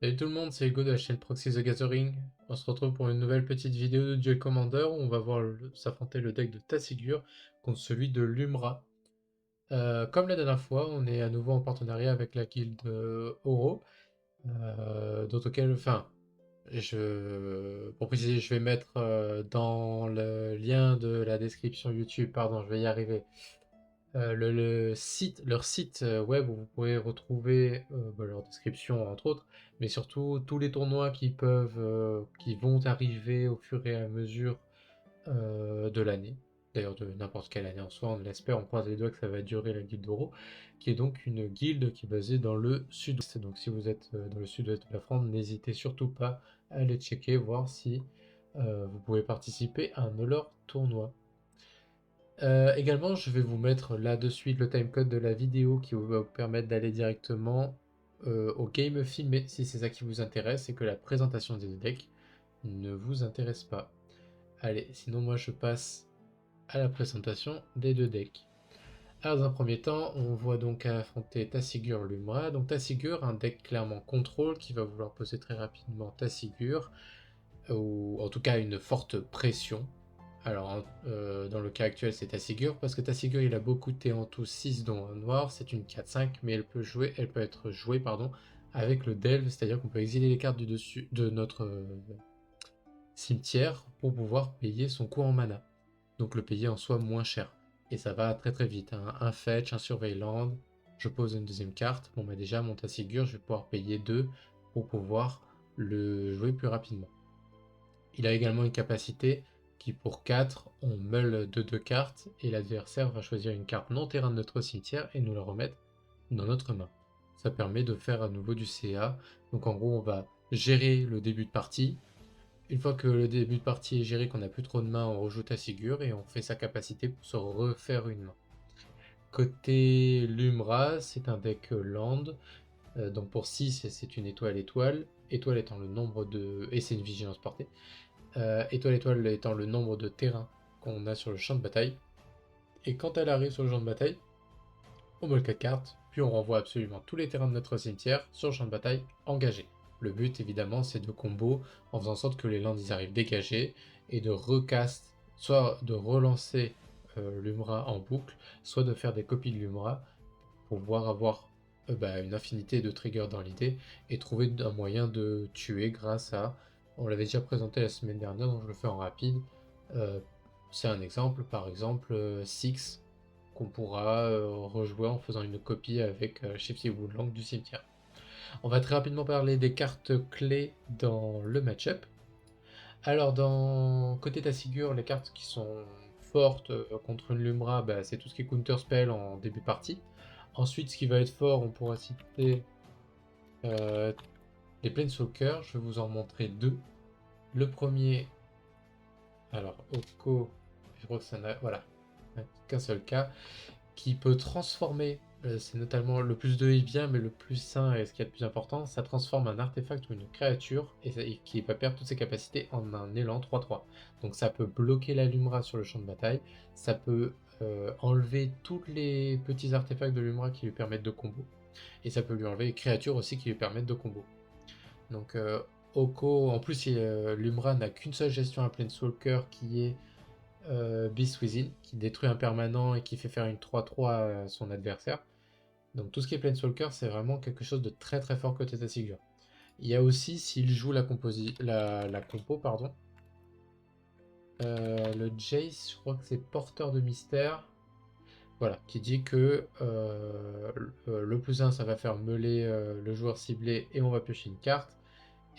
Salut tout le monde, c'est Hugo de la chaîne Proxy the Gathering. On se retrouve pour une nouvelle petite vidéo de Duel Commander où on va voir s'affronter le deck de Tassigur contre celui de Lumra. Comme la dernière fois, on est à nouveau en partenariat avec la guilde Oro, pour préciser, je vais mettre dans le lien de la description YouTube, pardon, je vais y arriver, leur site web où vous pourrez retrouver leur description entre autres, mais surtout tous les tournois qui vont arriver au fur et à mesure de l'année. D'ailleurs de n'importe quelle année en soi, on l'espère, on croise les doigts que ça va durer la guilde d'Oro, qui est donc une guilde qui est basée dans le sud-ouest. Donc si vous êtes dans le sud-ouest de la France, n'hésitez surtout pas à aller checker, voir si vous pouvez participer à un de leurs tournois. Également, je vais vous mettre là de suite le timecode de la vidéo qui va vous permettre d'aller directement au game filmé si c'est ça qui vous intéresse et que la présentation des decks ne vous intéresse pas. Allez, sinon moi je passe à la présentation des deux decks. Alors dans un premier temps, on voit donc affronter Tassigur Lumra. Donc Tassigur, un deck clairement contrôle qui va vouloir poser très rapidement Tassigur, ou en tout cas une forte pression. Alors, dans le cas actuel, c'est Tassigur, parce que Tassigur, il a beaucoup de T en tout 6, dont un noir, c'est une 4-5, mais elle peut être jouée, pardon, avec le Delve, c'est-à-dire qu'on peut exiler les cartes du dessus de notre cimetière pour pouvoir payer son coût en mana. Donc le payer en soi moins cher. Et ça va très très vite, hein. Un fetch, un surveilland, je pose une deuxième carte, bon bah déjà mon Tassigur, je vais pouvoir payer 2 pour pouvoir le jouer plus rapidement. Il a également une capacité qui pour 4, on meule de 2 cartes et l'adversaire va choisir une carte non terrain de notre cimetière et nous la remettre dans notre main. Ça permet de faire à nouveau du CA. Donc en gros on va gérer le début de partie. Une fois que le début de partie est géré, qu'on n'a plus trop de mains, on rejoue ta figure et on fait sa capacité pour se refaire une main. Côté Lumra, c'est un deck land. Donc pour 6, c'est une étoile étoile. Étoile étant le nombre de... Et c'est une vigilance portée. Étoile étoile étant le nombre de terrains qu'on a sur le champ de bataille. Et quand elle arrive sur le champ de bataille, on met 4 cartes, puis on renvoie absolument tous les terrains de notre cimetière sur le champ de bataille engagé. Le but évidemment c'est de combo en faisant en sorte que les lands ils arrivent dégagés et de recast, soit de relancer l'Umra en boucle, soit de faire des copies de l'Umra pour pouvoir avoir une infinité de triggers dans l'idée et trouver un moyen de tuer grâce à... On l'avait déjà présenté la semaine dernière, donc je le fais en rapide. Euh, c'est un exemple, par exemple Six, qu'on pourra rejouer en faisant une copie avec Shifty Woodlang du cimetière. On va très rapidement parler des cartes clés dans le match-up. Alors, dans côté Tassigur, les cartes qui sont fortes contre une Lumra, c'est tout ce qui est counterspell en début de partie. Ensuite, ce qui va être fort, on pourra citer euh, les Planeswalkers. Je vais vous en montrer deux. Le premier, alors Oko, je crois que ça n'a voilà, qu'un seul cas, qui peut transformer, c'est notamment le plus 2 est bien, mais le plus sain et ce qui est le plus important, ça transforme un artefact ou une créature et qui va perdre toutes ses capacités en un élan 3-3. Donc ça peut bloquer la Lumra sur le champ de bataille, ça peut enlever tous les petits artefacts de Lumra qui lui permettent de combo, et ça peut lui enlever les créatures aussi qui lui permettent de combo. Donc Oko, en plus Lumra n'a qu'une seule gestion à Planeswalker qui est Beast Within, qui détruit un permanent et qui fait faire une 3-3 à son adversaire. Donc tout ce qui est Planeswalker, c'est vraiment quelque chose de très très fort côté Tassigur. Il y a aussi, s'il joue la compo, pardon, le Jace, je crois que c'est porteur de mystère, voilà, qui dit que le plus 1, ça va faire meuler le joueur ciblé et on va piocher une carte.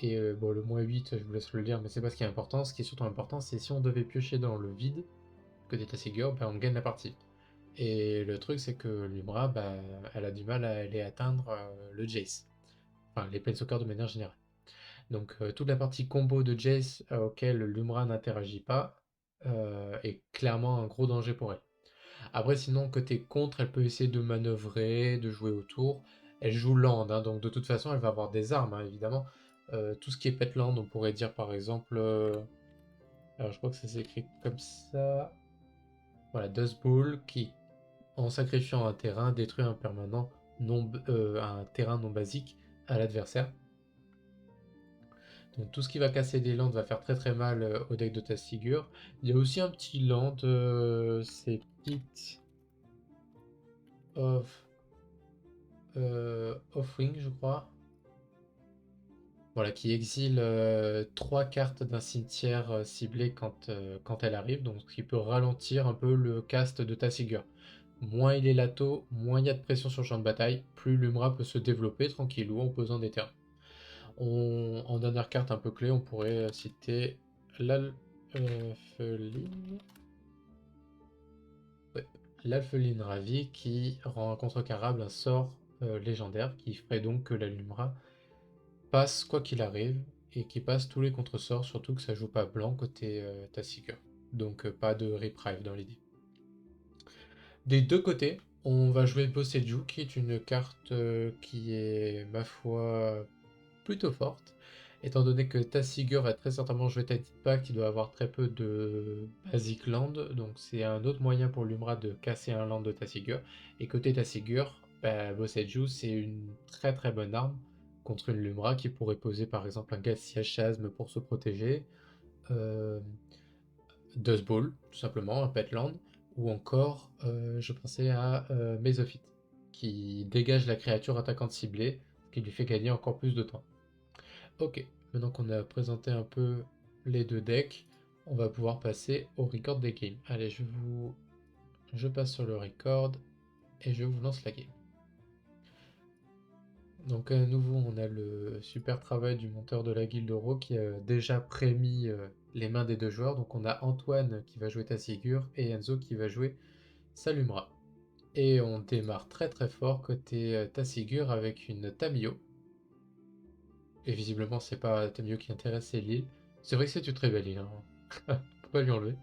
Et bon, le -8, je vous laisse le lire, mais c'est pas ce qui est important. Ce qui est surtout important, c'est si on devait piocher dans le vide, côté Tassigur, on gagne la partie. Et le truc, c'est que Lumra, elle a du mal à aller atteindre le Jace. Enfin, les Planeswalkers de manière générale. Donc, toute la partie combo de Jace auquel Lumra n'interagit pas est clairement un gros danger pour elle. Après, sinon, côté contre, elle peut essayer de manœuvrer, de jouer autour. Elle joue land, hein, donc de toute façon, elle va avoir des armes, hein, évidemment. Tout ce qui est pet land, on pourrait dire par exemple. Alors, je crois que ça s'écrit comme ça. Voilà, Dust Bowl qui, en sacrifiant un terrain, détruit un terrain non basique à l'adversaire. Donc tout ce qui va casser des landes va faire très très mal au deck de Tassigur. Il y a aussi un petit land, c'est Pit of Offwing, je crois. Voilà, qui exile 3 cartes d'un cimetière ciblé quand elle arrive, donc ce qui peut ralentir un peu le cast de Tassigur. Moins il est lato, moins il y a de pression sur le champ de bataille, plus l'Umra peut se développer tranquillou en posant des terrains. En dernière carte un peu clé, on pourrait citer l'Alpheline. Ouais. L'Alpheline Ravi qui rend incontrecarrable un sort légendaire qui ferait donc que la Lumra passe quoi qu'il arrive et qui passe tous les contresorts, surtout que ça joue pas blanc côté Tassigur. Donc pas de reprive dans l'idée. Des deux côtés, on va jouer Boseiju, qui est une carte qui est, ma foi, plutôt forte, étant donné que Tassigur va très certainement jouer Titan Pact, il doit avoir très peu de basic land, donc c'est un autre moyen pour l'Umra de casser un land de Tassigur. Et côté Tassigur, bah, Boseiju, c'est une très très bonne arme contre une Lumra qui pourrait poser par exemple un Glacial Chasm pour se protéger, euh, Dust Ball, tout simplement, un Petland, ou encore, je pensais à Mesophyte, qui dégage la créature attaquante ciblée, ce qui lui fait gagner encore plus de temps. Ok, maintenant qu'on a présenté un peu les deux decks, on va pouvoir passer au record des games. Allez, je passe sur le record et je vous lance la game. Donc à nouveau, on a le super travail du monteur de la Guilde Oro qui a déjà prémis les mains des deux joueurs. Donc on a Antoine qui va jouer Tassigur et Enzo qui va jouer Salumra. Et on démarre très très fort côté Tassigur avec une Tamio. Et visiblement c'est pas Tamio qui intéresse, c'est l'île. C'est vrai que c'est une très belle île, hein. Faut pas lui enlever.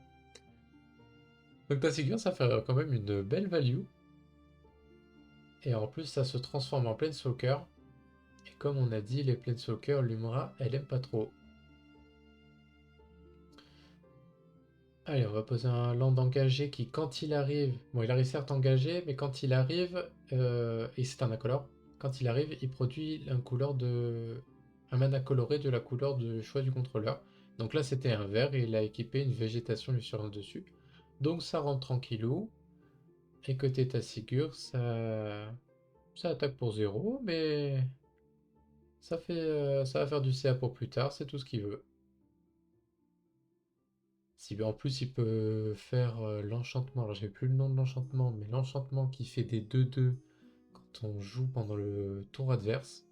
Donc Tassigur ça fait quand même une belle value. Et en plus ça se transforme en Planeswalker. Et comme on a dit, les Planeswalkers, l'Umra, elle aime pas trop. Allez, on va poser un land engagé qui, quand il arrive, bon, il arrive certes engagé, mais quand il arrive, et c'est un incolore, quand il arrive, il produit un mana coloré de la couleur de choix du contrôleur. Donc là, c'était un vert et il a équipé une végétation lui sur dessus. Donc ça rentre tranquillou. Et côté Tassigur, ça attaque pour 0, mais ça va faire du CA pour plus tard, c'est tout ce qu'il veut. Si en plus il peut faire l'enchantement, alors j'ai plus le nom de l'enchantement, mais l'enchantement qui fait des 2-2 quand on joue pendant le tour adverse.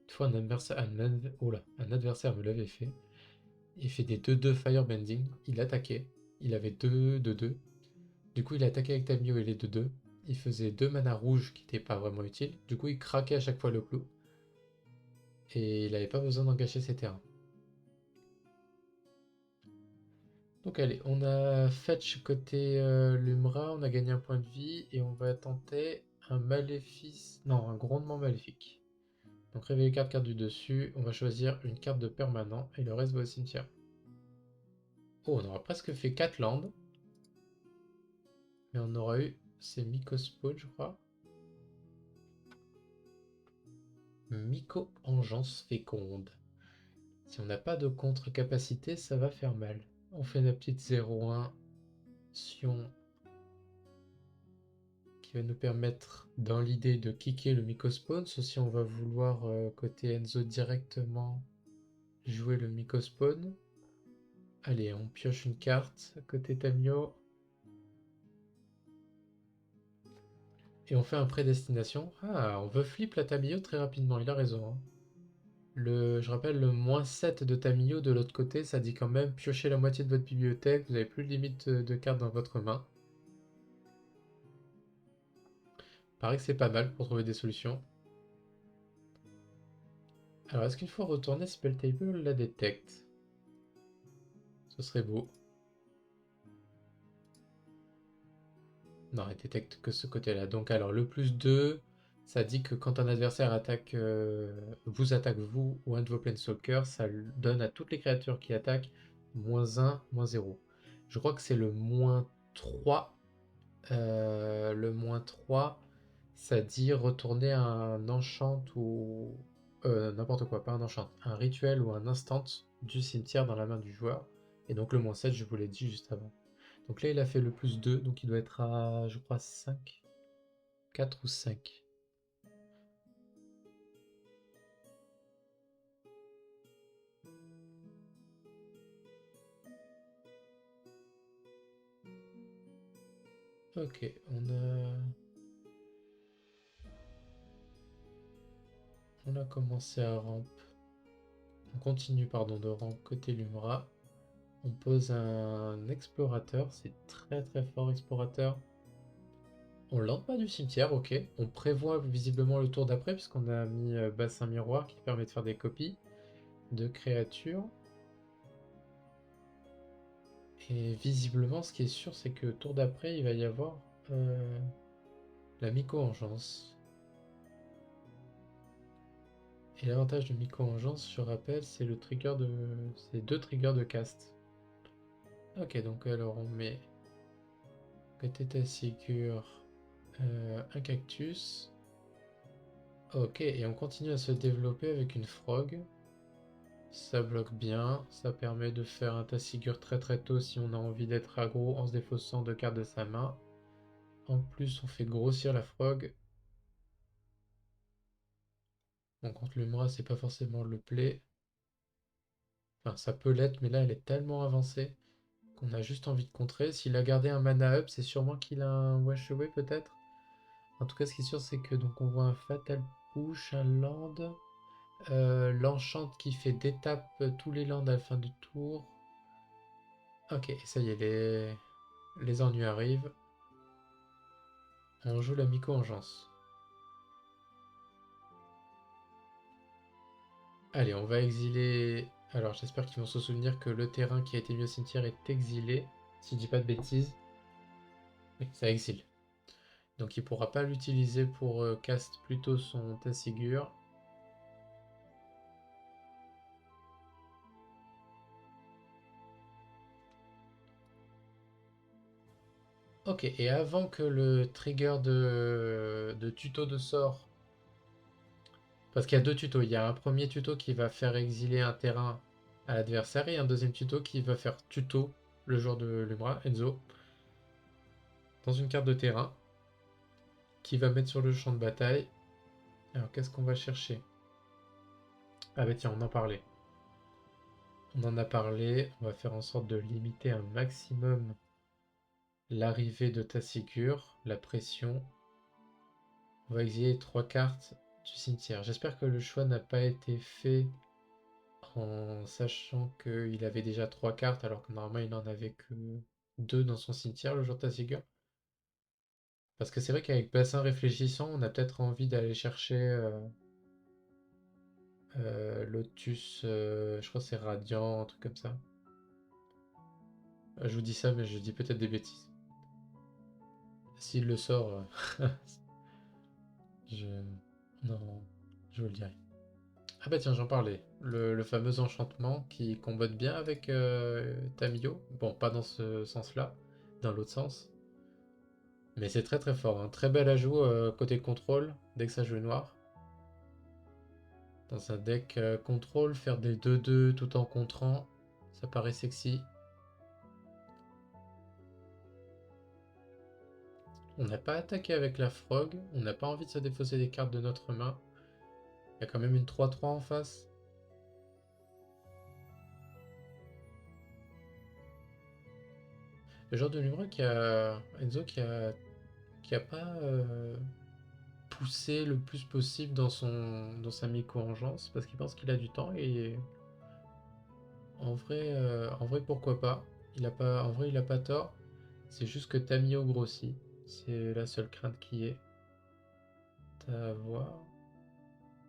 Une fois un adversaire me l'avait fait. Il fait des 2-2 firebending, il attaquait, il avait 2-2-2. Du coup il attaquait avec Tamio et les 2-2. Il faisait 2 mana rouges qui n'étaient pas vraiment utiles. Du coup il craquait à chaque fois le clou. Et il n'avait pas besoin d'engager ses terrains. Donc allez, on a fetch côté Lumra, on a gagné un point de vie et on va tenter un maléfice, non, un grondement maléfique. Donc réveiller 4 cartes du dessus, on va choisir une carte de permanent et le reste va au cimetière. Oh, on aura presque fait 4 landes, mais on aura eu, c'est Mycospawn je crois. Myco-engeance féconde. Si on n'a pas de contre-capacité, ça va faire mal. On fait la petite 0-1 Sion qui va nous permettre dans l'idée de kicker le Mycospawn, sauf si on va vouloir côté Enzo directement jouer le Mycospawn. Allez, on pioche une carte côté Tamio et on fait un prédestination. Ah, on veut flip la Tamio très rapidement, il a raison, hein. Je rappelle, le -7 de Tamio de l'autre côté, ça dit quand même piocher la moitié de votre bibliothèque, vous n'avez plus de limite de cartes dans votre main. Paraît que c'est pas mal pour trouver des solutions. Alors, est-ce qu'une fois retourné, Spell Table la détecte? Ce serait beau. Non, elle détecte que ce côté-là. Donc alors, le +2, ça dit que quand un adversaire vous attaque vous ou un de vos Planeswalkers, ça donne à toutes les créatures qui attaquent -1, -0. Je crois que c'est le -3. Le -3, ça dit retourner un enchant ou n'importe quoi, pas un enchant, un rituel ou un instant du cimetière dans la main du joueur. Et donc le moins 7, je vous l'ai dit juste avant. Donc là, il a fait le plus 2, donc il doit être à, je crois, 5, 4 ou 5. Ok, on a commencé à ramp. On continue, pardon, de ramp côté Lumra. On pose un explorateur, c'est très très fort explorateur. On lance pas du cimetière, ok. On prévoit visiblement le tour d'après puisqu'on a mis bassin miroir qui permet de faire des copies de créatures. Et visiblement, ce qui est sûr, c'est que tour d'après, il va y avoir la myco-engeance. Et l'avantage de myco-engeance, je rappelle, c'est le trigger de. C'est 2 triggers de cast. Ok, donc alors on met côté Tassigure un cactus. Ok, et on continue à se développer avec une frog. Ça bloque bien, ça permet de faire un Tassigure très très tôt si on a envie d'être aggro en se défaussant de cartes de sa main. En plus, on fait grossir la frog. Bon, contre l'Umra, c'est pas forcément le play. Enfin, ça peut l'être, mais là, elle est tellement avancée qu'on a juste envie de contrer. S'il a gardé un mana up, c'est sûrement qu'il a un wash away peut-être. En tout cas, ce qui est sûr, c'est que donc on voit un fatal push, un land, l'enchant qui fait d'étape tous les lands à la fin du tour. Ok, ça y est, les ennuis arrivent. On joue la myco-engeance. Allez, on va exiler. Alors, j'espère qu'ils vont se souvenir que le terrain qui a été mis au cimetière est exilé. Si je dis pas de bêtises. Oui, ça exile. Donc, il pourra pas l'utiliser pour cast plutôt son Tassigure. Ok, et avant que le trigger de tuto de sort. Parce qu'il y a deux tutos. Il y a un premier tuto qui va faire exiler un terrain à l'adversaire et un deuxième tuto qui va faire tuto le joueur de Lumra, Enzo, dans une carte de terrain qui va mettre sur le champ de bataille. Alors, qu'est-ce qu'on va chercher? Ah bah tiens, on en parlait. On en a parlé. On va faire en sorte de limiter un maximum l'arrivée de Tassigure, la pression. On va exiler 3 cartes du cimetière. J'espère que le choix n'a pas été fait en sachant qu'il avait déjà 3 cartes alors que normalement il n'en avait que 2 dans son cimetière, le jour de Tassigure. Parce que c'est vrai qu'avec Bassin Réfléchissant, on a peut-être envie d'aller chercher Lotus, je crois que c'est Radiant, un truc comme ça. Je vous dis ça, mais je dis peut-être des bêtises. S'il le sort, je... Non, je vous le dirai. Ah bah tiens, j'en parlais. Le fameux enchantement qui combotte bien avec Tamio. Bon, pas dans ce sens-là, dans l'autre sens. Mais c'est très très fort. Un très bel ajout côté contrôle, dès que ça joue noir. Dans un deck contrôle, faire des 2-2 tout en contrant, ça paraît sexy. On n'a pas attaqué avec la frog, on n'a pas envie de se défausser des cartes de notre main. Il y a quand même une 3-3 en face. Le genre de numéro qui a Enzo qui a pas poussé le plus possible dans sa myco-engeance parce qu'il pense qu'il a du temps et en vrai pourquoi pas. En vrai il a pas tort. C'est juste que Tamio grossit. C'est la seule crainte qui est à avoir.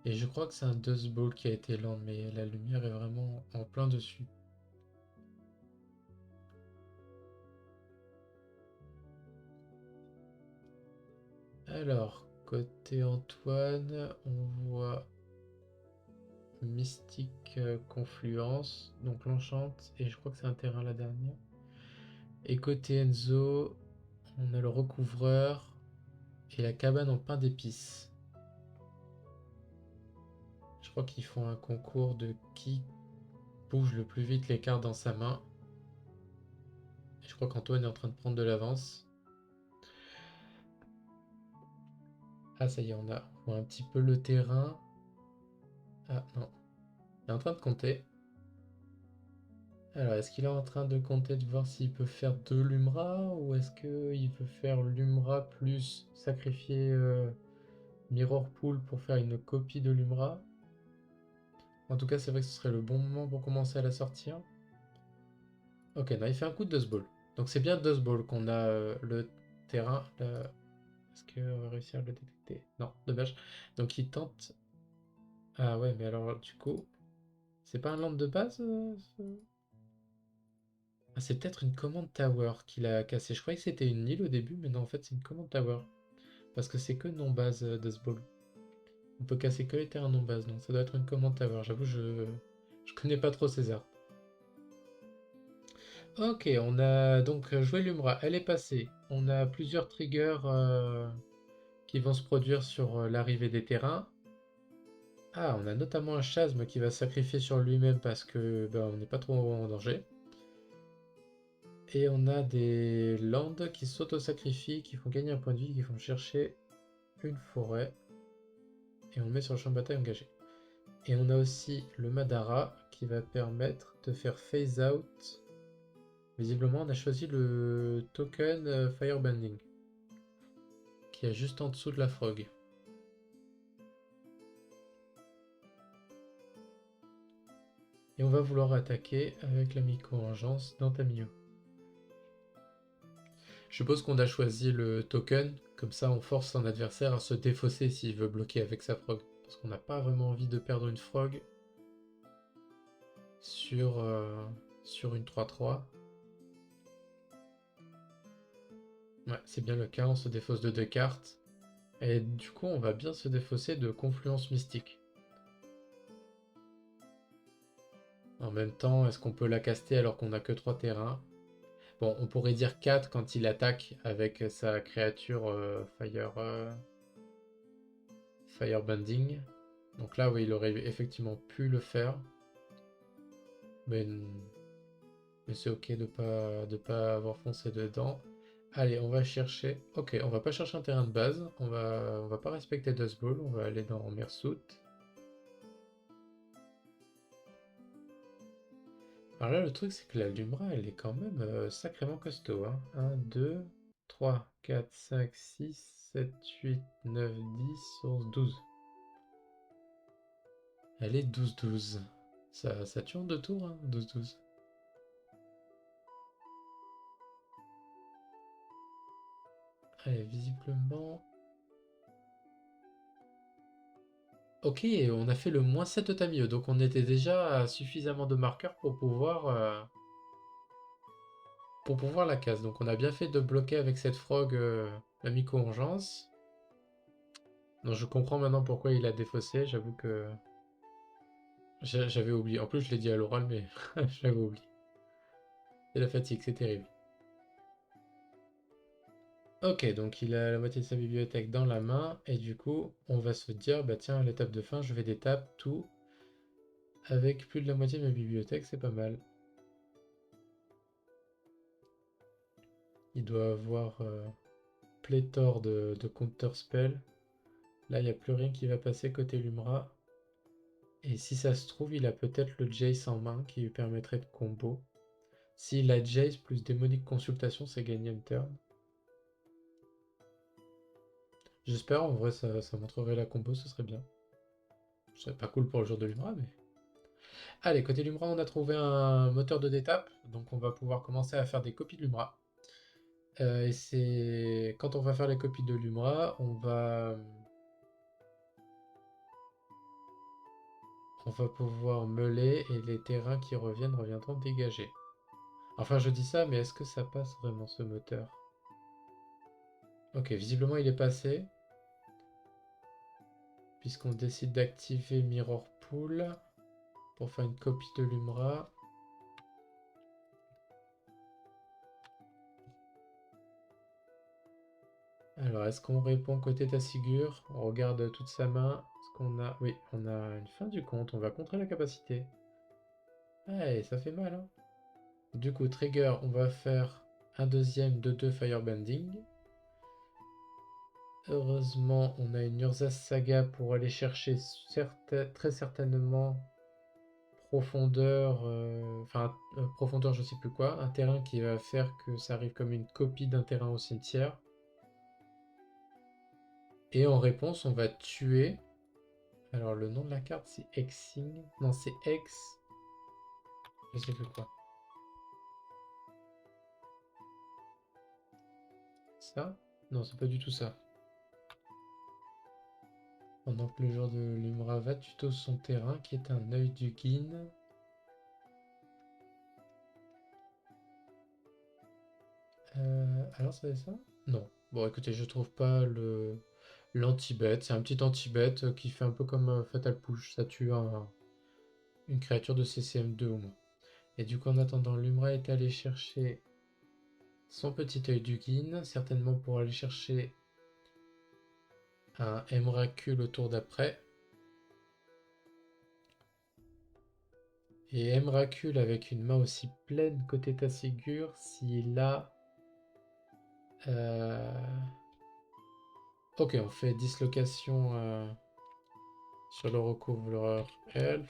Et je crois que c'est un Dust Ball qui a été lent, mais la lumière est vraiment en plein dessus. Alors, côté Antoine, on voit Mystique Confluence, donc l'enchante, et je crois que c'est un terrain la dernière. Et côté Enzo, on a le recouvreur et la cabane en pain d'épices. crois qu'ils font un concours de qui bouge le plus vite les cartes dans sa main. Et je crois qu'Antoine est en train de prendre de l'avance. Ah, ça y est, on voit un petit peu le terrain. Ah, non. Il est en train de compter. Alors, est-ce qu'il est en train de compter de voir s'il peut faire 2 Lumra ou est-ce qu'il veut faire Lumra plus sacrifier Mirror Pool pour faire une copie de Lumra? En tout cas, c'est vrai que ce serait le bon moment pour commencer à la sortir. Ok, non, il fait un coup de Dust Ball. Donc c'est bien Dust Ball qu'on a le terrain. Est-ce qu'on va réussir à le détecter? Non, dommage. Donc il tente. Ah ouais, mais alors du coup, c'est pas un land de base Ah, c'est peut-être une command tower qu'il a cassé. Je croyais que c'était une île au début, mais non, en fait c'est une command tower. Parce que c'est que non-base Dust Ball. On peut casser que les terrains non-base, donc ça doit être une command tower. J'avoue, je connais pas trop ces arts. Ok, on a donc joué l'Umra, elle est passée. On a plusieurs triggers qui vont se produire sur l'arrivée des terrains. Ah, on a notamment un chasme qui va se sacrifier sur lui-même parce que on n'est pas trop en danger. Et on a des landes qui s'auto-sacrifient, qui font gagner un point de vie, qui font chercher une forêt. Et on le met sur le champ de bataille engagé. Et on a aussi le Madara qui va permettre de faire phase out. Visiblement, on a choisi le token Firebending qui est juste en dessous de la frog. Et on va vouloir attaquer avec la micro-engeance dans Tamio. Je suppose qu'on a choisi le token, comme ça on force son adversaire à se défausser s'il veut bloquer avec sa frog. Parce qu'on n'a pas vraiment envie de perdre une frog sur une 3-3. Ouais, c'est bien le cas, on se défausse de 2 cartes. Et du coup, on va bien se défausser de Confluence Mystique. En même temps, est-ce qu'on peut la caster alors qu'on n'a que 3 terrains? Bon, on pourrait dire 4 quand il attaque avec sa créature Firebending. Donc là, oui, il aurait effectivement pu le faire. Mais, mais c'est ok de pas avoir foncé dedans. Allez, on va chercher. Ok, on va pas chercher un terrain de base. On va pas respecter Dust Bowl. On va aller dans Mersout. Alors là, le truc, c'est que la Lumra, elle est quand même sacrément costaud. Hein. 1, 2, 3, 4, 5, 6, 7, 8, 9, 10, 11, 12. Elle est 12-12. Ça tue en 2 tours, hein, 12-12. Allez, visiblement... Ok, on a fait le -7 de Tamio, donc on était déjà à suffisamment de marqueurs pour pouvoir la case. Donc on a bien fait de bloquer avec cette frog la micro-urgence. Non, je comprends maintenant pourquoi il a défaussé, j'avoue que j'avais oublié. En plus, je l'ai dit à l'oral, mais j'avais oublié. C'est la fatigue, c'est terrible. Ok, donc il a la moitié de sa bibliothèque dans la main, et du coup, on va se dire, bah tiens, à l'étape de fin, je vais d'étape tout avec plus de la moitié de ma bibliothèque, c'est pas mal. Il doit avoir pléthore de counter spell. Là, il n'y a plus rien qui va passer côté Lumra. Et si ça se trouve, il a peut-être le Jace en main qui lui permettrait de combo. S'il a Jace plus démonique consultation, c'est gagné une turn. J'espère, en vrai, ça montrerait la combo, ce serait bien. Ce serait pas cool pour le jour de Lumra, mais... Allez, côté Lumra, on a trouvé un moteur de d'étape, donc on va pouvoir commencer à faire des copies de Lumra. Et c'est... Quand on va faire les copies de Lumra, on va pouvoir meuler et les terrains qui reviennent reviendront dégagés. Enfin, je dis ça, mais est-ce que ça passe vraiment ce moteur? Ok, visiblement il est passé. Puisqu'on décide d'activer Mirror Pool pour faire une copie de Lumra. Alors, est-ce qu'on répond côté Tassigur? On regarde toute sa main. Est-ce qu'on a... Oui, on a une fin du compte. On va contrer la capacité. Ouais, ça fait mal, hein. Du coup, trigger, on va faire un deuxième de 2 Firebending. Heureusement, on a une Urza Saga pour aller chercher très certainement profondeur, profondeur, je sais plus quoi, un terrain qui va faire que ça arrive comme une copie d'un terrain au cimetière. Et en réponse, on va tuer. Alors, le nom de la carte, c'est Xing. Non, c'est X. Je sais plus quoi. Ça? Non, c'est pas du tout ça. Pendant que le joueur de l'Umra va tuto son terrain, qui est un œil du Guin. Alors, c'est ça? Non. Bon, écoutez, je trouve pas l'anti-bet. C'est un petit anti-bet qui fait un peu comme Fatal Push. Ça tue une créature de CCM2 au moins. Et du coup, en attendant, l'Umra est allé chercher son petit œil du Guin, certainement pour aller chercher un Emrakul au tour d'après. Et Emrakul avec une main aussi pleine côté Tassigur, s'il a... Ok, on fait dislocation sur le recouvreur L.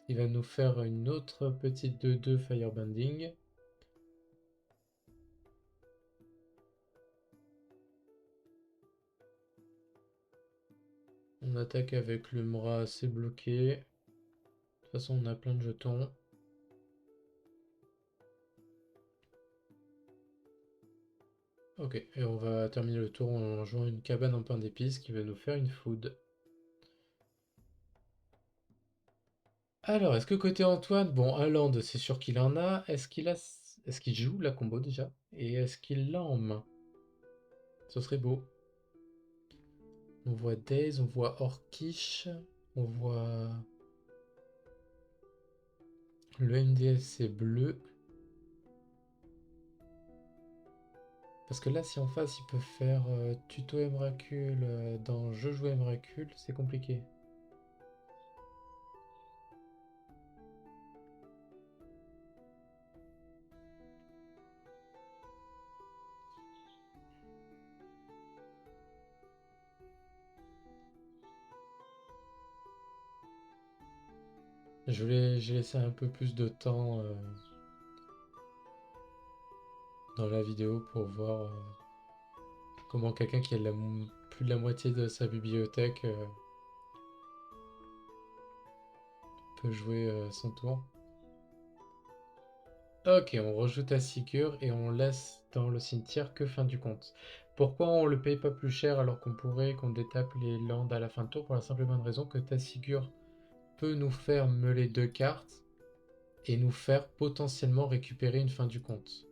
Il va nous faire une autre petite 2-2 Firebending. On attaque avec l'Umra, c'est bloqué. De toute façon, on a plein de jetons. Ok, et on va terminer le tour en jouant une cabane en pain d'épices qui va nous faire une food. Alors, est-ce que côté Antoine, bon, un land, c'est sûr qu'il en a. Est-ce qu'il joue la combo déjà? Et est-ce qu'il l'a en main? Ce serait beau. On voit Daze, on voit Orkish, on voit le MDS c'est bleu. Parce que là, si en face il peut faire tuto Emrakul dans je joue Emrakul, c'est compliqué. J'ai laissé un peu plus de temps dans la vidéo pour voir comment quelqu'un qui a plus de la moitié de sa bibliothèque peut jouer son tour. Ok, on rejoue Tassigur et on laisse dans le cimetière que fin du compte. Pourquoi on le paye pas plus cher alors qu'on détape les landes à la fin de tour? Pour la simple et bonne raison que Tassigur peut nous faire meuler 2 cartes et nous faire potentiellement récupérer une fin du compte.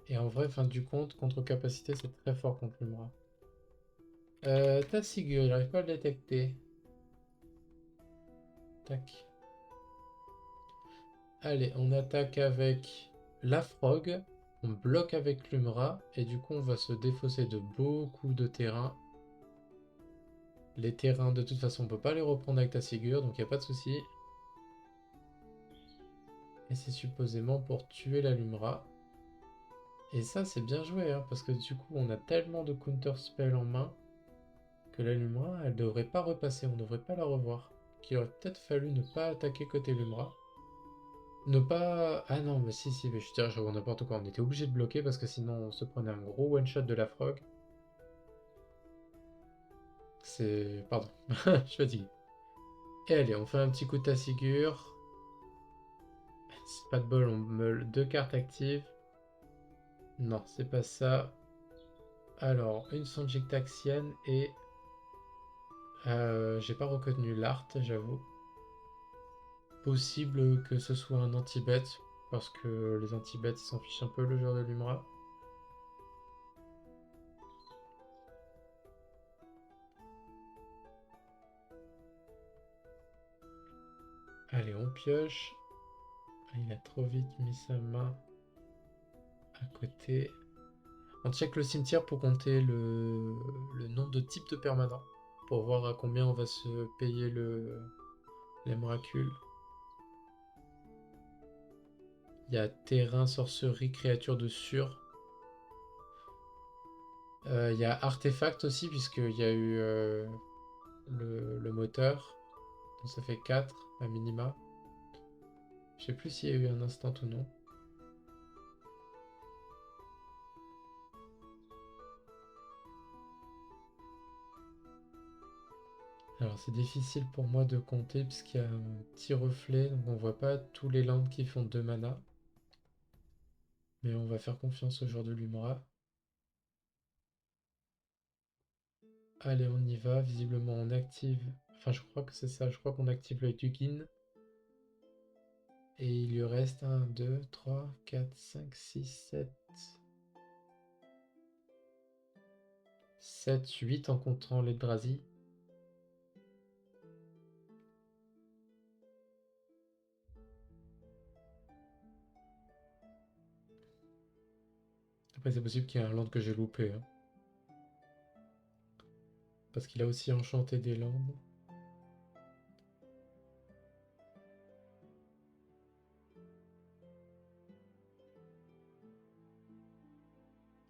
Et en vrai, fin du compte, contre capacité, c'est très fort contre l'Umra. Tassigur, il n'arrive pas à le détecter. Tac. Allez, on attaque avec la frog. On bloque avec l'Umra. Et du coup, on va se défausser de beaucoup de terrain. Les terrains, de toute façon, on peut pas les reprendre avec Tassigur, donc il n'y a pas de souci. Et c'est supposément pour tuer la Lumra. Et ça, c'est bien joué, hein, parce que du coup, on a tellement de counter spell en main que la Lumra, elle devrait pas repasser, on devrait pas la revoir. Qu'il aurait peut-être fallu ne pas attaquer côté Lumra. Ne pas... Ah non, mais si, mais je dirais, je vois n'importe quoi. On était obligé de bloquer parce que sinon on se prenait un gros one-shot de la frog. C'est... Pardon, je suis fatigué. Et allez, on fait un petit coup de Tassigur. C'est pas de bol, on meule 2 cartes actives. Non, c'est pas ça. Alors, une Sonjik Taxienne et... j'ai pas reconnu l'art, j'avoue. Possible que ce soit un anti-bet, parce que les anti-bets ils s'en fichent un peu le joueur de l'Umra. Allez, on pioche. Il a trop vite mis sa main. À côté. On check le cimetière pour compter le nombre de types de permanents. Pour voir à combien on va se payer les miracles. Il y a terrain, sorcerie, créature de sûr. Il y a artefact aussi, puisqu'il y a eu le moteur. Donc ça fait 4 à minima. Je sais plus s'il y a eu un instant ou non. Alors c'est difficile pour moi de compter puisqu'il y a un petit reflet, donc on voit pas tous les landes qui font 2 mana. Mais on va faire confiance au joueur de l'Umra. Allez, on y va. Visiblement, on active. Enfin, je crois que c'est ça. Je crois qu'on active le Tugin. Et il lui reste 1, 2, 3, 4, 5, 6, 7. 7, 8 en comptant les Drazi. Après, c'est possible qu'il y ait un land que j'ai loupé, hein. Parce qu'il a aussi enchanté des landes.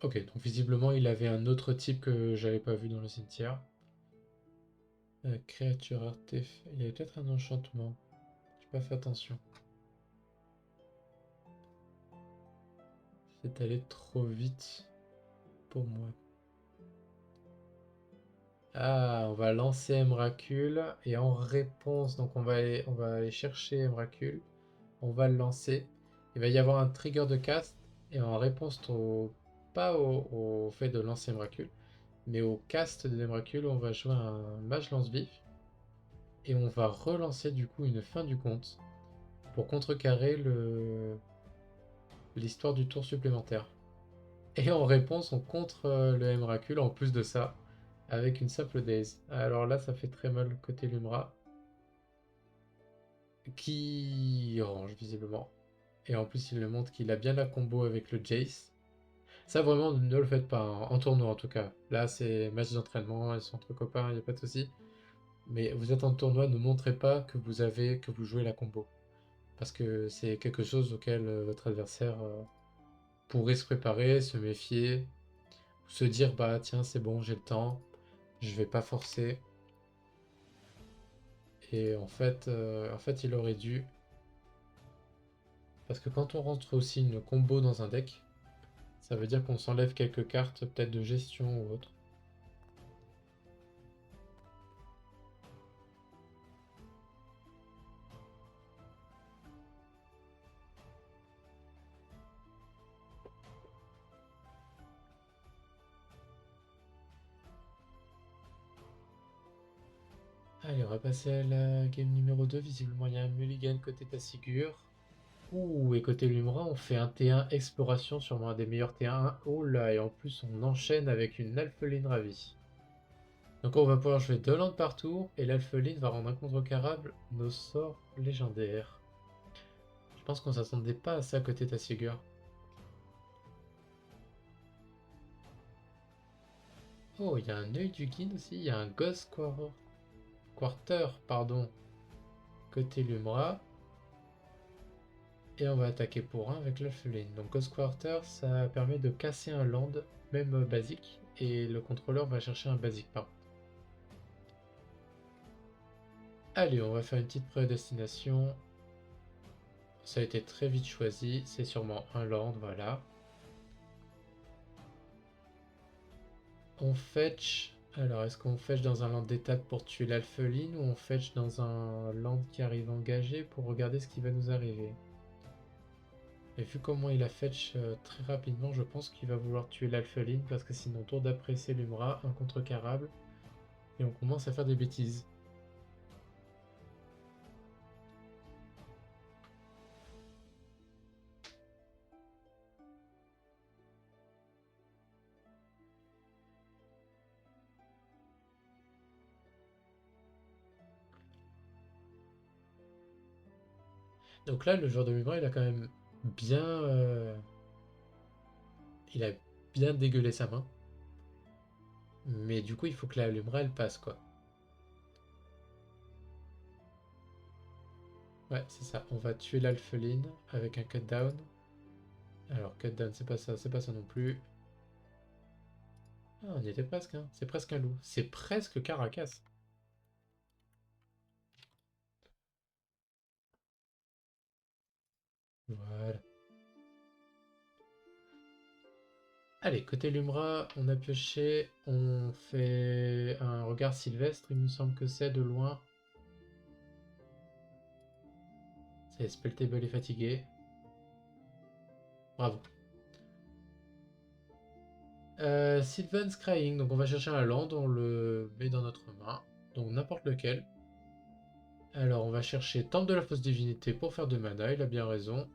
Ok, donc visiblement, il avait un autre type que j'avais pas vu dans le cimetière. Créature artefact. Il y avait peut-être un enchantement. J'ai pas fait attention. C'est allé trop vite pour moi. Ah, on va lancer Emrakul et en réponse, donc on va aller chercher Emrakul, on va le lancer. Il va y avoir un trigger de cast et en réponse pas au fait de lancer Emrakul, mais au cast de Emrakul, on va jouer un mage lance-vif et on va relancer du coup une fin du compte pour contrecarrer l'histoire du tour supplémentaire. Et en réponse, on contre le Emrakul en plus de ça, avec une simple Daze. Alors là, ça fait très mal côté Lumra, qui range visiblement. Et en plus, il le montre qu'il a bien la combo avec le Jace. Ça, vraiment, ne le faites pas, hein, en tournoi en tout cas. Là, c'est match d'entraînement, ils sont entre copains, il n'y a pas de souci. Mais vous êtes en tournoi, ne montrez pas que vous jouez la combo. Parce que c'est quelque chose auquel votre adversaire pourrait se préparer, se méfier, se dire bah tiens c'est bon j'ai le temps, je vais pas forcer. Et en fait il aurait dû. Parce que quand on rentre aussi une combo dans un deck, ça veut dire qu'on s'enlève quelques cartes peut-être de gestion ou autre. Allez on va passer à la game numéro 2. Visiblement il y a un mulligan côté Tassigur. Ouh, et côté Lumra, on fait un T1 exploration, sûrement un des meilleurs T1. Oh là, et en plus on enchaîne avec une Alpheline Ravi. Donc on va pouvoir jouer 2 landes par tour, et l'Alpheline va rendre incontrecarrable nos sorts légendaires. Je pense qu'on s'attendait pas à ça côté Tassigur. Oh, il y a un œil du Guin aussi, il y a un Ghost Quarter, pardon, côté Lumra. Et on va attaquer pour 1 avec l'Alpheline. Donc Ghost Quarter, ça permet de casser un land, même basique, et le contrôleur va chercher un basique par contre. Allez, on va faire une petite prédestination. Ça a été très vite choisi, c'est sûrement un land, voilà. On fetch. Alors, est-ce qu'on fetch dans un land d'étape pour tuer l'Alpheline ou on fetch dans un land qui arrive engagé pour regarder ce qui va nous arriver? Et vu comment il a fetch très rapidement, je pense qu'il va vouloir tuer l'Alpheline parce que sinon, tour d'après, c'est Lumra, un contrecarrable. Et on commence à faire des bêtises. Donc là, le joueur de Lumra, il a quand même bien, Il a bien dégueulé sa main. Mais du coup, il faut que la Lumra, elle passe, quoi. Ouais, c'est ça. On va tuer l'alpheline avec un cut-down. Alors, cut-down, c'est pas ça non plus. Ah, on y était presque, hein. C'est presque un loup. C'est presque Caracas. Voilà. Allez, côté Lumra, on a pioché. On fait un regard sylvestre, il me semble que c'est de loin. C'est Spelltable est fatigué. Bravo. Sylvan Scrying, donc on va chercher un land, on le met dans notre main. Donc n'importe lequel. Alors on va chercher Temple de la Fausse Divinité pour faire de mana, il a bien raison.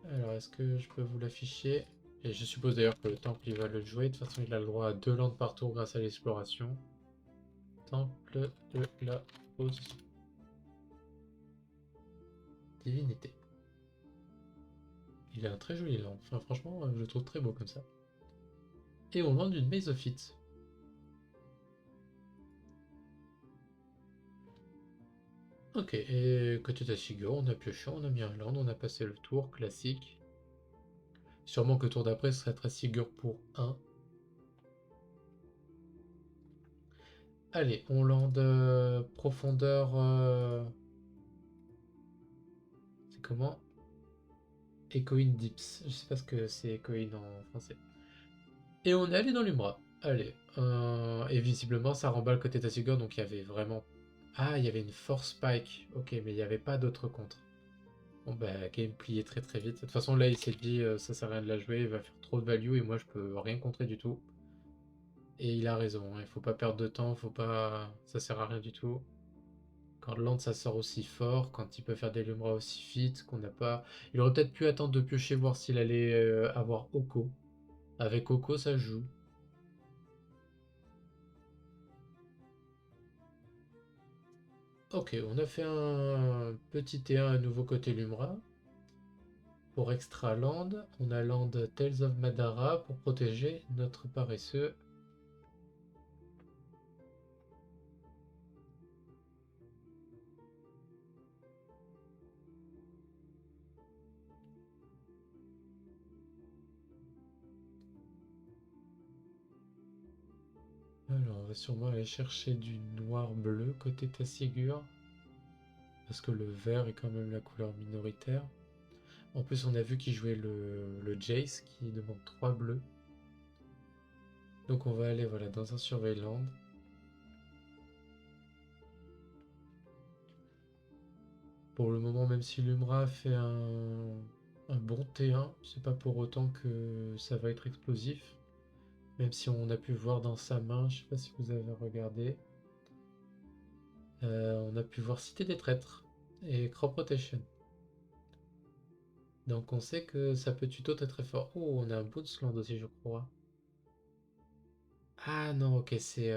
Alors est-ce que je peux vous l'afficher? Et je suppose d'ailleurs que le temple il va le jouer, de toute façon il a le droit à 2 landes par tour grâce à l'exploration. Temple de la Fausse Divinité. Il a un très joli land, enfin franchement je le trouve très beau comme ça. Et on lande une Mésophyte. Ok, et côté Tassigure, on a pioché, on a mis un land, on a passé le tour, classique. Sûrement que tour d'après ce serait Tassigure pour 1. Allez, on lande profondeur... c'est comment? Echoing Dips. Je sais pas ce que c'est Echoing en français. Et on est allé dans l'Umbra. Allez. Et visiblement, ça remballe côté Tassigure, donc il y avait vraiment... Ah, il y avait une Force Spike. Ok, mais il n'y avait pas d'autre contre. Bon bah, game plié très très vite. De toute façon, là, il s'est dit, ça sert à rien de la jouer, il va faire trop de value, et moi, je peux rien contrer du tout. Et il a raison, hein, il faut pas perdre de temps, faut pas... ça sert à rien du tout. Quand Land ça sort aussi fort, quand il peut faire des Lumra aussi vite, qu'on n'a pas... Il aurait peut-être pu attendre de piocher, voir s'il allait avoir Oko. Avec Oko, ça joue. Ok, on a fait un petit T1 à nouveau côté Lumra. Pour extra land, on a land Tales of Madara pour protéger notre paresseux. Alors, on va sûrement aller chercher du noir-bleu côté Tassigure. Parce que le vert est quand même la couleur minoritaire. En plus, on a vu qu'il jouait le Jace qui demande 3 bleus. Donc on va aller voilà, dans un Surveilland. Pour le moment, même si Lumra fait un bon T1, c'est pas pour autant que ça va être explosif. Même si on a pu voir dans sa main, je sais pas si vous avez regardé, on a pu voir Cité des Traîtres et Crop Rotation. Donc on sait que ça peut tuto très très fort. Oh, on a un Boonsland aussi, je crois. Ah non, ok, c'est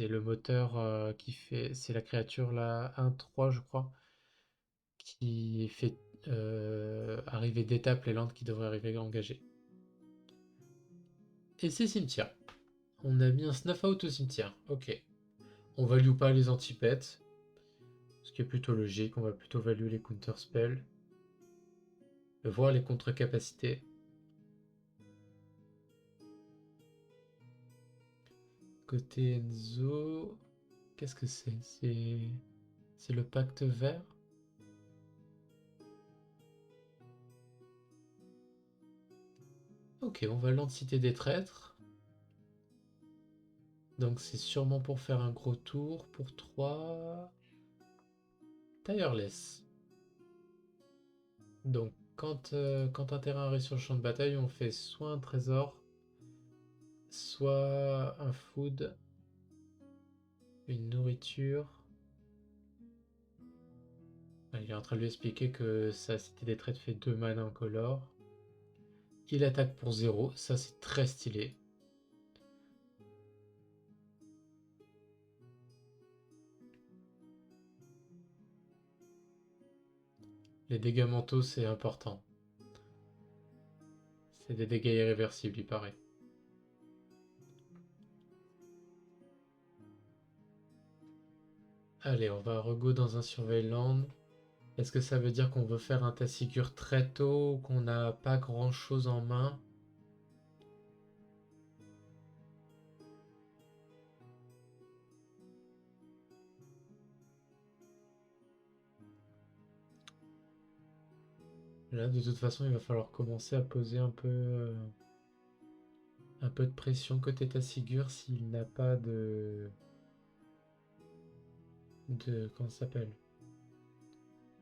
le moteur qui fait... C'est la créature là, 1-3 je crois, qui fait arriver d'étape les landes qui devraient arriver engagées. Et c'est cimetière. On a mis un snuff out au cimetière. Ok. On value pas les anti-pets. Ce qui est plutôt logique. On va plutôt value les counter spells. Voir les contre-capacités. Côté Enzo... Qu'est-ce que c'est? C'est le pacte vert. Ok, on va l'entité des traîtres. Donc c'est sûrement pour faire un gros tour. Pour 3... Tireless. Donc quand un terrain arrive sur le champ de bataille, on fait soit un trésor, soit un food, une nourriture. Il est en train de lui expliquer que sa cité des traits fait 2 mana incolore. Il attaque pour 0, ça c'est très stylé. Les dégâts mentaux c'est important. C'est des dégâts irréversibles, il paraît. Allez, on va rego dans un Surveilland. Est-ce que ça veut dire qu'on veut faire un Tassigure très tôt ou qu'on n'a pas grand chose en main? Là, de toute façon, il va falloir commencer à poser un peu de pression côté Tassigure s'il n'a pas comment ça s'appelle?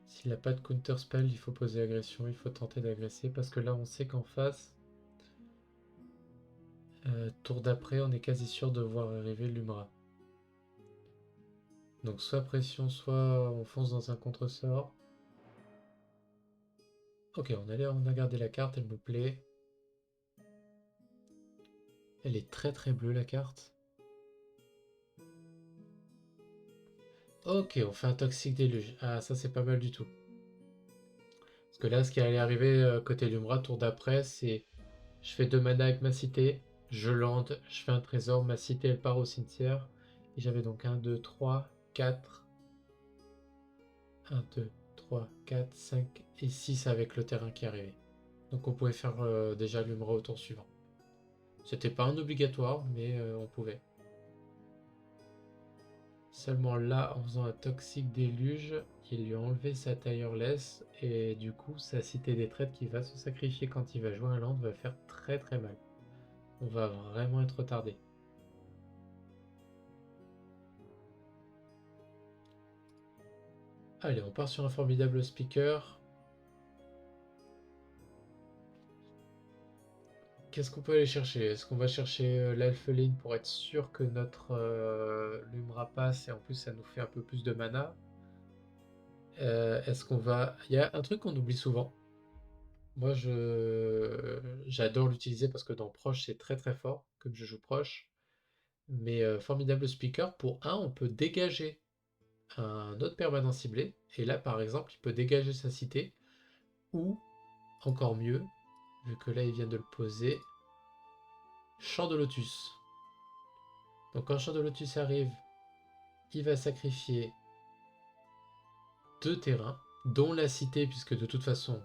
S'il n'a pas de counter spell, il faut poser agression, il faut tenter d'agresser parce que là, on sait qu'en face, tour d'après, on est quasi sûr de voir arriver l'Umra. Donc soit pression, soit on fonce dans un contre-sort. Ok, on a gardé la carte, elle me plaît. Elle est très très bleue la carte. Ok, on fait un Toxic Déluge. Ah, ça c'est pas mal du tout. Parce que là, ce qui allait arriver côté Lumra, tour d'après, c'est je fais 2 mana avec ma cité, je land, je fais un trésor, ma cité elle part au cimetière. Et j'avais donc 1, 2, 3, 4. 1, 2, 3, 4, 5 et 6 avec le terrain qui arrivait. Donc on pouvait faire déjà Lumra au tour suivant. C'était pas un obligatoire, mais on pouvait. Seulement là, en faisant un Toxic Déluge, il lui a enlevé sa Tireless et du coup sa cité des traites qui va se sacrifier quand il va jouer un land va faire très très mal. On va vraiment être retardé. Allez, on part sur un formidable speaker. Qu'est-ce qu'on peut aller chercher? Est-ce qu'on va chercher l'Elfeline pour être sûr que notre Lumra passe et en plus ça nous fait un peu plus de mana? Est-ce qu'on va... Il y a un truc qu'on oublie souvent. Moi, j'adore l'utiliser parce que dans Proche, c'est très très fort, comme je joue Proche. Mais formidable speaker, pour un, on peut dégager un autre permanent ciblé. Et là, par exemple, il peut dégager sa cité. Ou, encore mieux, vu que là, il vient de le poser, Champ de Lotus. Donc quand Champ de Lotus arrive, il va sacrifier 2 terrains, dont la cité, puisque de toute façon,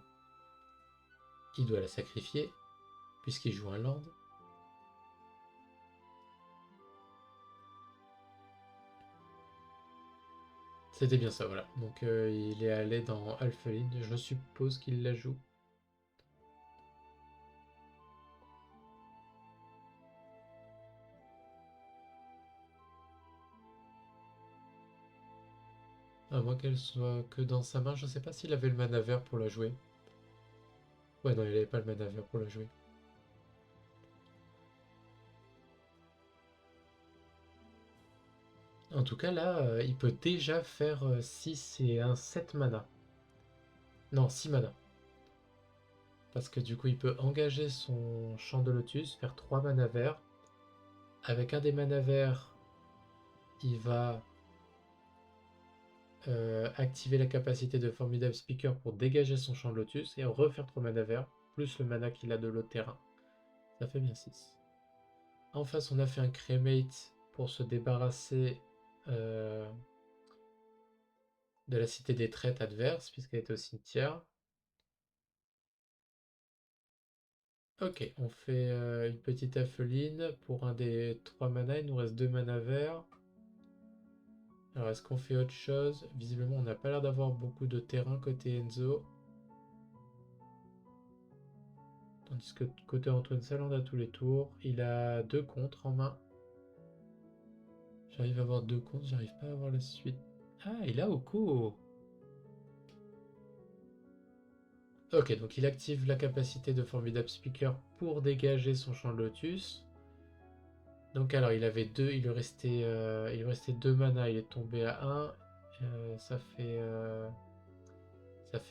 il doit la sacrifier, puisqu'il joue un land. C'était bien ça, voilà. Donc il est allé dans Alphaline, je suppose qu'il la joue. À moins qu'elle soit que dans sa main, je sais pas s'il avait le mana vert pour la jouer. Ouais, non, il avait pas le mana vert pour la jouer. En tout cas, là, il peut déjà faire 6 et un 7 mana. Non, 6 mana. Parce que du coup, il peut engager son Champ de Lotus, faire 3 mana verts. Avec un des mana verts, il va activer la capacité de Formidable Speaker pour dégager son Champ de Lotus et refaire 3 mana verts, plus le mana qu'il a de l'autre terrain. Ça fait bien 6. En face, on a fait un Cremate pour se débarrasser euh, de la cité des traites adverse, puisqu'elle était au cimetière. Ok, on fait une petite affeline pour un des 3 mana. Il nous reste 2 mana verts. Alors, est-ce qu'on fait autre chose? Visiblement, on n'a pas l'air d'avoir beaucoup de terrain côté Enzo. Tandis que côté Antoine Saland a tous les tours. Il a 2 contres en main. J'arrive à avoir 2 contres, j'arrive pas à avoir la suite. Ah, il a Oko. Ok, donc il active la capacité de Formidable Speaker pour dégager son Champ de Lotus. Donc alors il avait 2, il lui restait 2 mana, il est tombé à 1. Ça fait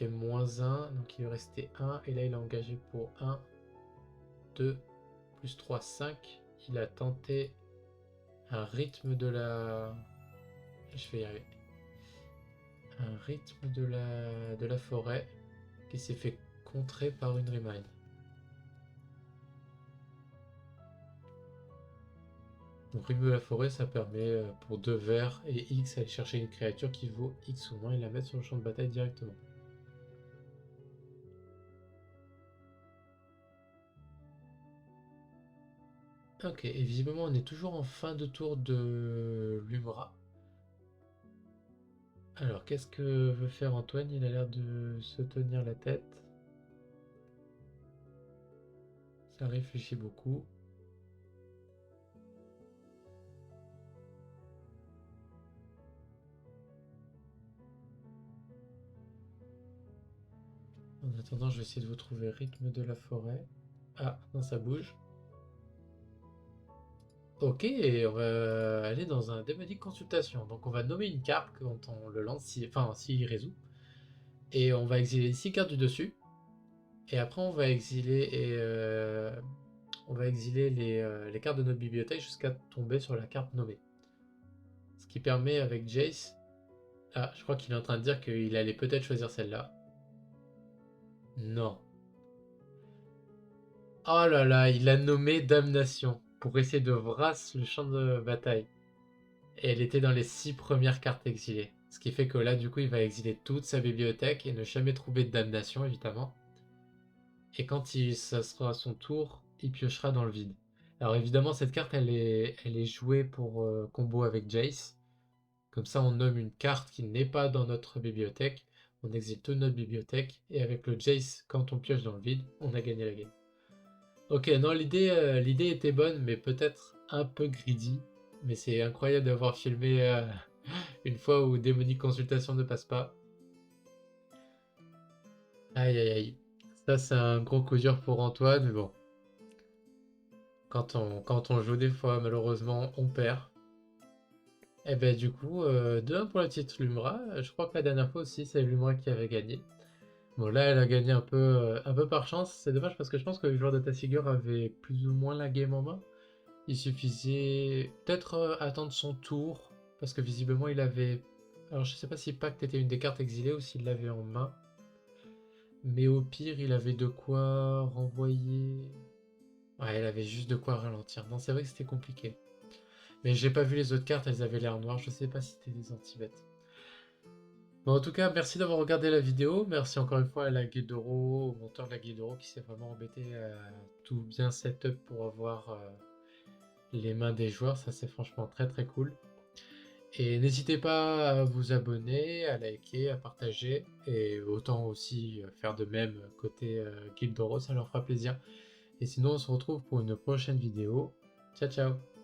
moins 1, donc il lui restait 1. Et là il a engagé pour 1, 2, plus 3, 5. Il a tenté un rythme de la... Je vais y arriver. Un rythme de la forêt qui s'est fait contrer par une remind. Donc rythme de la forêt, ça permet pour 2 verts et X aller chercher une créature qui vaut X ou moins et la mettre sur le champ de bataille directement. Ok, et visiblement on est toujours en fin de tour de l'Umra. Alors qu'est-ce que veut faire Antoine? Il a l'air de se tenir la tête. Ça réfléchit beaucoup. En attendant, je vais essayer de vous trouver rythme de la forêt. Ah, non, ça bouge. Ok, et on va aller dans un démonique consultation. Donc on va nommer une carte quand on le lance, enfin s'il résout. Et on va exiler 6 cartes du dessus. Et après on va exiler les cartes de notre bibliothèque jusqu'à tomber sur la carte nommée. Ce qui permet avec Jace. Ah, je crois qu'il est en train de dire qu'il allait peut-être choisir celle-là. Non. Oh là là, il a nommé Damnation pour essayer de vrasse le champ de bataille. Et elle était dans les 6 premières cartes exilées. Ce qui fait que là, du coup, il va exiler toute sa bibliothèque et ne jamais trouver de damnation, évidemment. Et quand ça sera à son tour, il piochera dans le vide. Alors évidemment, cette carte, elle est jouée pour combo avec Jace. Comme ça, on nomme une carte qui n'est pas dans notre bibliothèque. On exile toute notre bibliothèque. Et avec le Jace, quand on pioche dans le vide, on a gagné la game. Ok, non, l'idée était bonne, mais peut-être un peu greedy. Mais c'est incroyable d'avoir filmé une fois où Démonique Consultation ne passe pas. Aïe aïe aïe. Ça, c'est un gros coup dur pour Antoine, mais bon. Quand on joue des fois, malheureusement, on perd. Et ben du coup, 2-1 pour la petite Lumra. Je crois que la dernière fois aussi, c'est Lumra qui avait gagné. Bon, là, elle a gagné un peu par chance. C'est dommage parce que je pense que le joueur de Tassigur avait plus ou moins la game en main. Il suffisait peut-être attendre son tour, parce que visiblement il avait... Alors je sais pas si Pacte était une des cartes exilées ou s'il l'avait en main, mais au pire il avait de quoi renvoyer... Ouais, il avait juste de quoi ralentir. Non, c'est vrai que c'était compliqué. Mais j'ai pas vu les autres cartes, elles avaient l'air noires, je sais pas si c'était des anti-bêtes. Bon, en tout cas, merci d'avoir regardé la vidéo. Merci encore une fois à la Guildoro, au monteur de la Guildoro qui s'est vraiment embêté à tout bien setup pour avoir les mains des joueurs. Ça, c'est franchement très très cool. Et n'hésitez pas à vous abonner, à liker, à partager, et autant aussi faire de même côté Guildoro, ça leur fera plaisir. Et sinon, on se retrouve pour une prochaine vidéo. Ciao ciao!